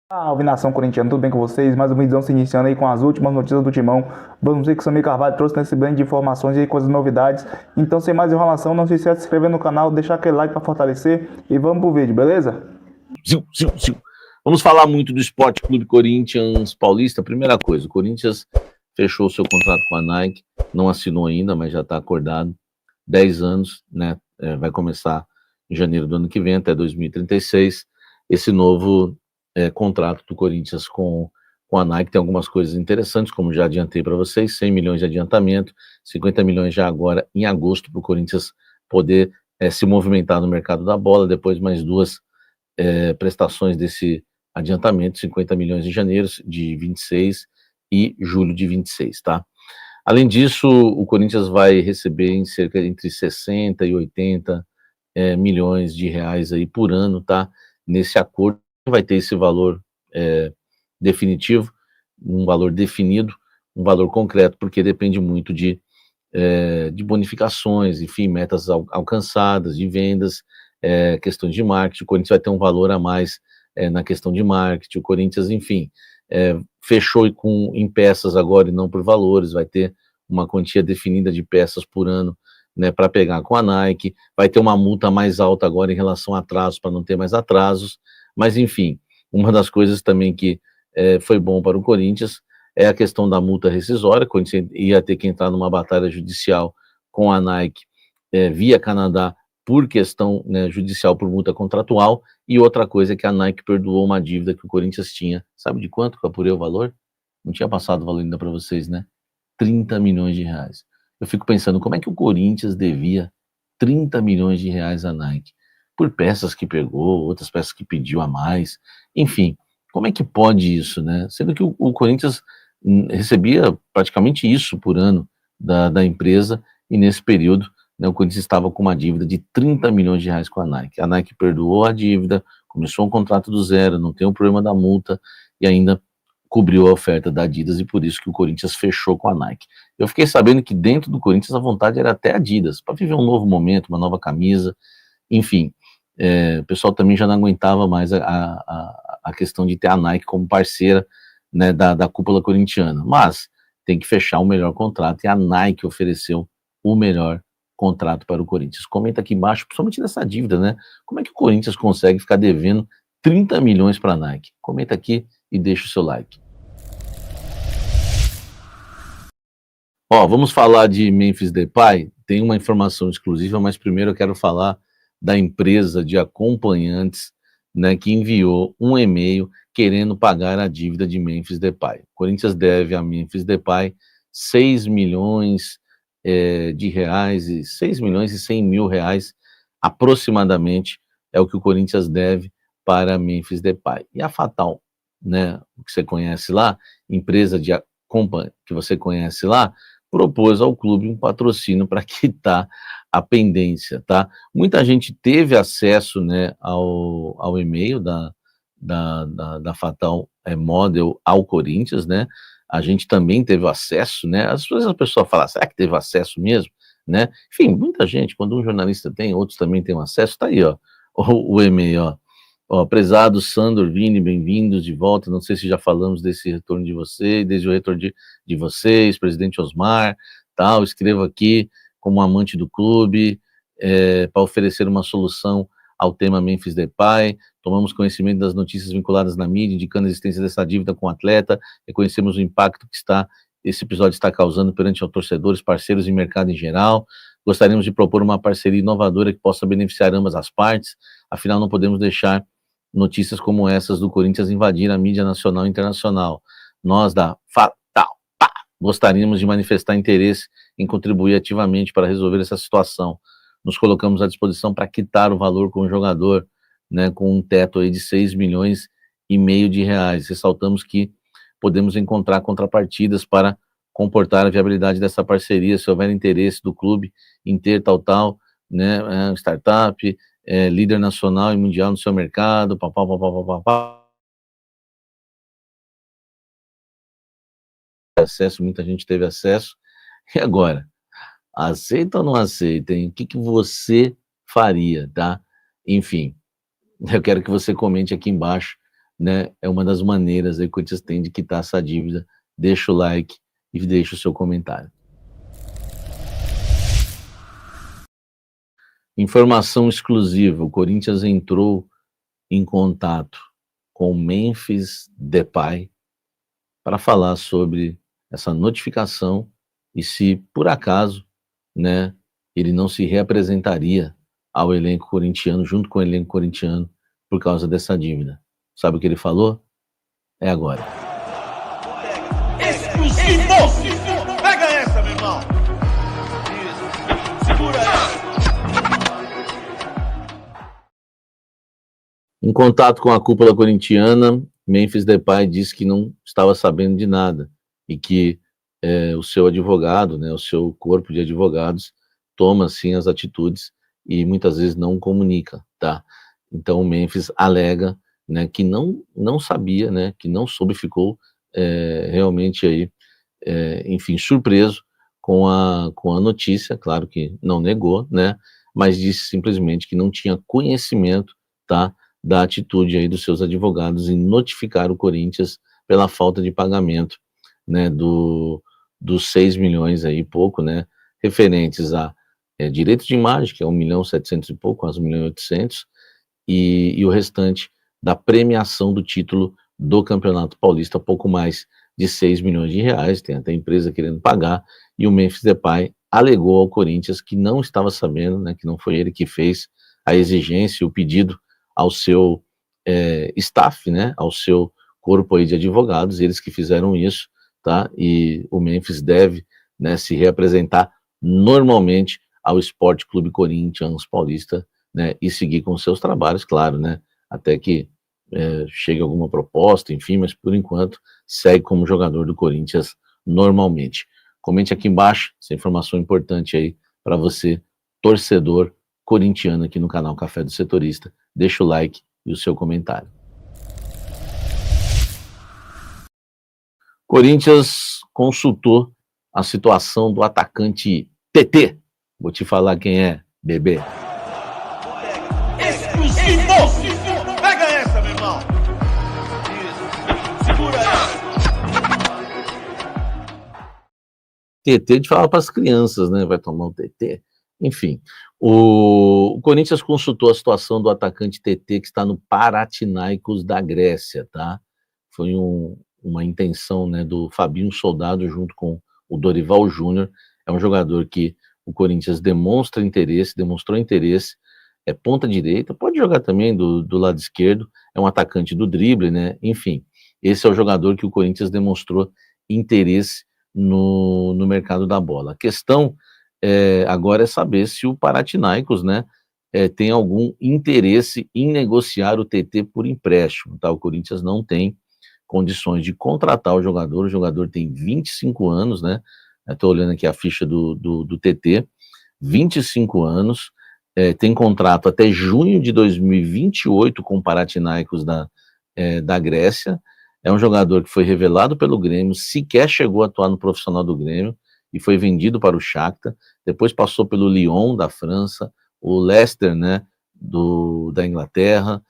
Salve, nação corintiana, tudo bem com vocês? Mais um vídeo se iniciando aí com as últimas notícias do Timão. Vamos ver que o Samir Carvalho trouxe nesse blend de informações e coisas novidades. Então, sem mais enrolação, não se esqueça de se inscrever no canal, deixar aquele like para fortalecer e vamos pro vídeo, beleza? Ziu, ziu, ziu. Vamos falar muito do Esporte Clube Corinthians Paulista. Primeira coisa, o Corinthians fechou seu contrato com a Nike, não assinou ainda, mas já está acordado. 10 anos, né? Vai começar em janeiro do ano que vem, até 2036. Esse novo contrato do Corinthians com a Nike tem algumas coisas interessantes, como já adiantei para vocês: 100 milhões de adiantamento, 50 milhões já agora em agosto, para o Corinthians poder se movimentar no mercado da bola, depois mais duas prestações desse adiantamento, 50 milhões em janeiro de 26 e julho de 26, tá? Além disso, o Corinthians vai receber em cerca entre 60 e 80 milhões de reais aí por ano, tá? Nesse acordo vai ter esse valor definitivo, um valor definido, um valor concreto, porque depende muito de bonificações, enfim, metas alcançadas, de vendas, questões de marketing. O Corinthians vai ter um valor a mais na questão de marketing. O Corinthians, enfim, fechou em peças agora e não por valores, vai ter uma quantia definida de peças por ano, né, para pegar com a Nike, vai ter uma multa mais alta agora em relação a atrasos, para não ter mais atrasos, mas enfim, uma das coisas também que foi bom para o Corinthians é a questão da multa rescisória. O Corinthians ia ter que entrar numa batalha judicial com a Nike via Canadá por questão, né, judicial, por multa contratual. E outra coisa é que a Nike perdoou uma dívida que o Corinthians tinha. Sabe de quanto que eu apurei o valor? Não tinha passado o valor ainda para vocês, né? 30 milhões de reais. Eu fico pensando, como é que o Corinthians devia 30 milhões de reais à Nike? Por peças que pegou, outras peças que pediu a mais, enfim, como é que pode isso, né? Sendo que o Corinthians recebia praticamente isso por ano da empresa, e nesse período, né, o Corinthians estava com uma dívida de 30 milhões de reais com a Nike. A Nike perdoou a dívida, começou um contrato do zero, não tem o problema da multa, e ainda cobriu a oferta da Adidas, e por isso que o Corinthians fechou com a Nike. Eu fiquei sabendo que dentro do Corinthians a vontade era até Adidas, para viver um novo momento, uma nova camisa, enfim. O pessoal também já não aguentava mais a questão de ter a Nike como parceira, né, da cúpula corintiana, mas tem que fechar o melhor contrato, e a Nike ofereceu o melhor contrato para o Corinthians. Comenta aqui embaixo, principalmente dessa dívida, né? Como é que o Corinthians consegue ficar devendo 30 milhões para a Nike? Comenta aqui e deixa o seu like. Ó, vamos falar de Memphis Depay. Tem uma informação exclusiva, mas primeiro eu quero falar da empresa de acompanhantes, né, que enviou um e-mail querendo pagar a dívida de Memphis Depay. O Corinthians deve a Memphis Depay 6 milhões de reais, e 6 milhões e 100 mil reais aproximadamente é o que o Corinthians deve para Memphis Depay. E a Fatal, né, que você conhece lá, empresa de que você conhece lá, propôs ao clube um patrocínio para quitar a pendência, tá? Muita gente teve acesso, né, ao e-mail da Fatal Model ao Corinthians, né? A gente também teve acesso, né? Às vezes a pessoa fala, será que teve acesso mesmo, né? Enfim, muita gente, quando um jornalista tem, outros também têm acesso, tá aí, ó, o e-mail, ó. Ó, prezado Sandor, Vini, bem-vindos de volta. Não sei se já falamos desse retorno de vocês, desde o retorno de vocês, presidente Osmar, tal. Escrevo aqui como amante do clube, para oferecer uma solução ao tema Memphis Depay. Tomamos conhecimento das notícias vinculadas na mídia, indicando a existência dessa dívida com o atleta. Reconhecemos o impacto que esse episódio está causando perante os torcedores, parceiros e mercado em geral. Gostaríamos de propor uma parceria inovadora que possa beneficiar ambas as partes. Afinal, não podemos deixar notícias como essas do Corinthians invadir a mídia nacional e internacional. Nós da Fatal gostaríamos de manifestar interesse em contribuir ativamente para resolver essa situação. Nos colocamos à disposição para quitar o valor com o jogador, né, com um teto aí de 6 milhões e meio de reais. Ressaltamos que podemos encontrar contrapartidas para comportar a viabilidade dessa parceria, se houver interesse do clube em ter tal, né, startup, líder nacional e mundial no seu mercado, acesso, muita gente teve acesso. E agora, aceita ou não aceita, hein? O que você faria, tá? Enfim, eu quero que você comente aqui embaixo, né, é uma das maneiras aí que o Corinthians tem de quitar essa dívida. Deixa o like e deixa o seu comentário. Informação exclusiva: o Corinthians entrou em contato com o Memphis Depay para falar sobre essa notificação e se, por acaso, né, ele não se reapresentaria ao elenco corintiano, junto com o elenco corintiano, por causa dessa dívida. Sabe o que ele falou? É agora. Exclusivo! Pega essa, meu irmão! Isso. Segura essa! Em contato com a cúpula corintiana, Memphis Depay disse que não estava sabendo de nada e que o seu advogado, né, o seu corpo de advogados, toma sim as atitudes e muitas vezes não comunica, tá? Então o Memphis alega, né, que não sabia, né, que não soube, ficou realmente aí, enfim, surpreso com a notícia, claro que não negou, né, mas disse simplesmente que não tinha conhecimento, tá, da atitude aí dos seus advogados em notificar o Corinthians pela falta de pagamento, né, dos 6 milhões aí pouco, né, referentes a direito de imagem, que é 1.700.000 e pouco, quase 1.800.000, e o restante da premiação do título do Campeonato Paulista, pouco mais de 6 milhões de reais, tem até empresa querendo pagar, e o Memphis Depay alegou ao Corinthians que não estava sabendo, né, que não foi ele que fez a exigência e o pedido ao seu staff, né, ao seu corpo aí de advogados, eles que fizeram isso, tá? E o Memphis deve, né, se reapresentar normalmente ao Esporte Clube Corinthians Paulista, né, e seguir com seus trabalhos, claro, né, até que chegue alguma proposta, enfim, mas por enquanto segue como jogador do Corinthians normalmente. Comente aqui embaixo essa informação importante aí para você, torcedor corintiano aqui no canal Café do Setorista. Deixa o like e o seu comentário. Corinthians consultou a situação do atacante TT. Vou te falar quem é, bebê. Exclusivo! Pega essa, meu irmão! Isso. Segura essa! TT de falar para as crianças, né? Vai tomar o TT. Enfim, o Corinthians consultou a situação do atacante TT que está no Panathinaikos da Grécia, tá? Foi uma intenção, né, do Fabinho Soldado junto com o Dorival Júnior. É um jogador que o Corinthians demonstrou interesse, é ponta direita, pode jogar também do lado esquerdo, é um atacante do drible, né? Enfim, esse é o jogador que o Corinthians demonstrou interesse no mercado da bola. A questão agora é saber se o Panathinaikos, né, tem algum interesse em negociar o TT por empréstimo, tá? O Corinthians não tem condições de contratar o jogador tem 25 anos, né? Estou olhando aqui a ficha do TT, 25 anos, tem contrato até junho de 2028 com o Panathinaikos da Grécia. É um jogador que foi revelado pelo Grêmio, sequer chegou a atuar no profissional do Grêmio e foi vendido para o Shakhtar, depois passou pelo Lyon da França, o Leicester, né, da Inglaterra,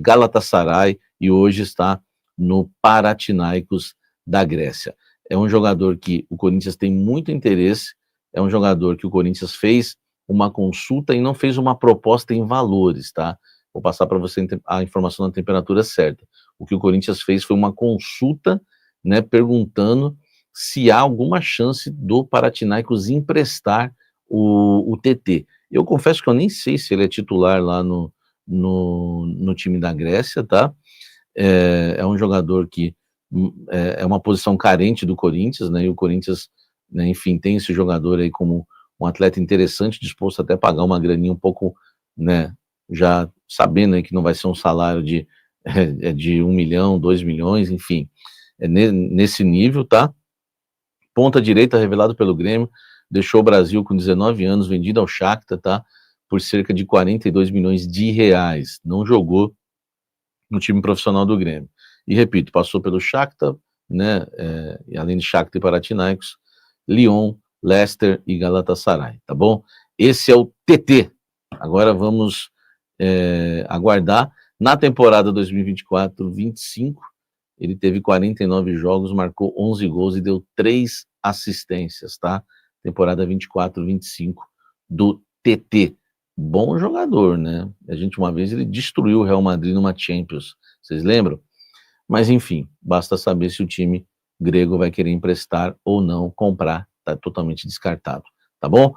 Galatasaray, e hoje está no Panathinaikos da Grécia. É um jogador que o Corinthians tem muito interesse, é um jogador que o Corinthians fez uma consulta e não fez uma proposta em valores, tá? Vou passar para você a informação da temperatura certa. O que o Corinthians fez foi uma consulta, né, perguntando se há alguma chance do Panathinaikos emprestar o TT. Eu confesso que eu nem sei se ele é titular lá no time da Grécia, tá? É um jogador que é uma posição carente do Corinthians, né? E o Corinthians, né, enfim, tem esse jogador aí como um atleta interessante, disposto até a pagar uma graninha um pouco, né, já sabendo aí que não vai ser um salário de 1 milhão, 2 milhões, enfim, nesse nível, tá? Ponta direita revelado pelo Grêmio, deixou o Brasil com 19 anos, vendido ao Shakhtar, tá? Por cerca de 42 milhões de reais. Não jogou no time profissional do Grêmio. E repito, passou pelo Shakhtar, né? E além de Shakhtar e Panathinaikos, Lyon, Leicester e Galatasaray, tá bom? Esse é o TT. Agora vamos aguardar, Na temporada 2024-25, ele teve 49 jogos, marcou 11 gols e deu 3 assistências, tá? Temporada 24-25 do TT. Bom jogador, né? Uma vez ele destruiu o Real Madrid numa Champions, vocês lembram? Mas enfim, basta saber se o time grego vai querer emprestar ou não, comprar, tá totalmente descartado, tá bom?